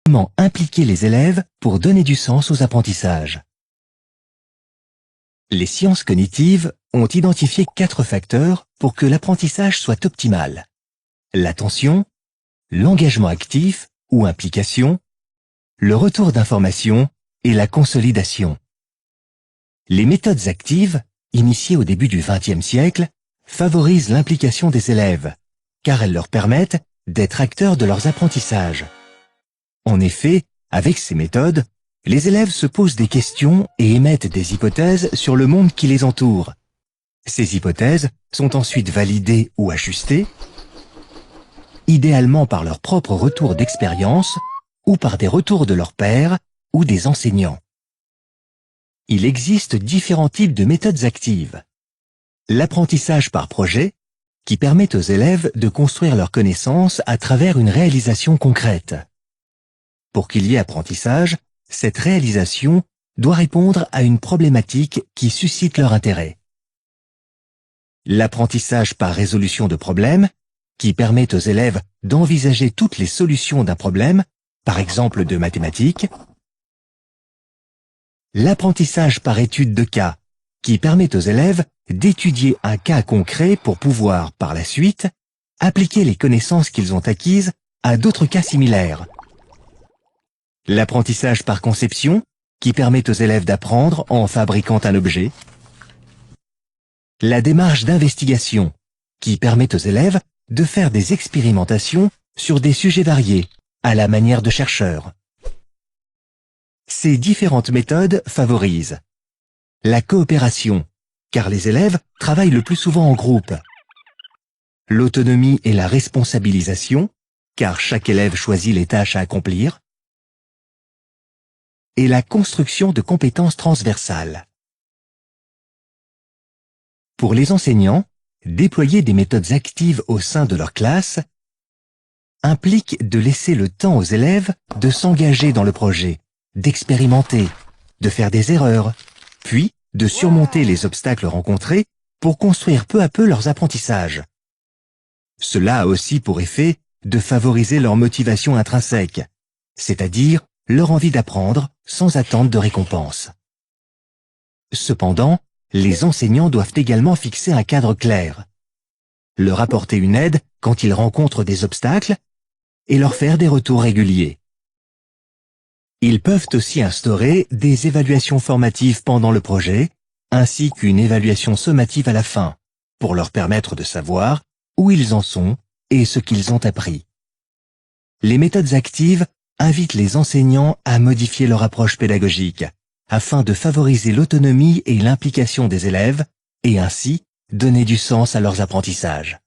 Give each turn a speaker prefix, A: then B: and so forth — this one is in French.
A: Comment impliquer les élèves pour donner du sens aux apprentissages? Les sciences cognitives ont identifié 4 facteurs pour que l'apprentissage soit optimal. L'attention, l'engagement actif ou implication, le retour d'information et la consolidation. Les méthodes actives, initiées au début du XXe siècle, favorisent l'implication des élèves, car elles leur permettent d'être acteurs de leurs apprentissages. En effet, avec ces méthodes, les élèves se posent des questions et émettent des hypothèses sur le monde qui les entoure. Ces hypothèses sont ensuite validées ou ajustées, idéalement par leur propre retour d'expérience ou par des retours de leurs pairs ou des enseignants. Il existe différents types de méthodes actives. L'apprentissage par projet, qui permet aux élèves de construire leurs connaissances à travers une réalisation concrète. Pour qu'il y ait apprentissage, cette réalisation doit répondre à une problématique qui suscite leur intérêt. L'apprentissage par résolution de problèmes, qui permet aux élèves d'envisager toutes les solutions d'un problème, par exemple de mathématiques. L'apprentissage par étude de cas, qui permet aux élèves d'étudier un cas concret pour pouvoir, par la suite, appliquer les connaissances qu'ils ont acquises à d'autres cas similaires. L'apprentissage par conception, qui permet aux élèves d'apprendre en fabriquant un objet. La démarche d'investigation, qui permet aux élèves de faire des expérimentations sur des sujets variés, à la manière de chercheurs. Ces différentes méthodes favorisent la coopération, car les élèves travaillent le plus souvent en groupe. L'autonomie et la responsabilisation, car chaque élève choisit les tâches à accomplir. Et la construction de compétences transversales. Pour les enseignants, déployer des méthodes actives au sein de leur classe implique de laisser le temps aux élèves de s'engager dans le projet, d'expérimenter, de faire des erreurs, puis de surmonter les obstacles rencontrés pour construire peu à peu leurs apprentissages. Cela a aussi pour effet de favoriser leur motivation intrinsèque, c'est-à-dire leur envie d'apprendre sans attente de récompense. Cependant, les enseignants doivent également fixer un cadre clair, leur apporter une aide quand ils rencontrent des obstacles et leur faire des retours réguliers. Ils peuvent aussi instaurer des évaluations formatives pendant le projet, ainsi qu'une évaluation sommative à la fin, pour leur permettre de savoir où ils en sont et ce qu'ils ont appris. Les méthodes actives invitent les enseignants à modifier leur approche pédagogique, afin de favoriser l'autonomie et l'implication des élèves, et ainsi donner du sens à leurs apprentissages.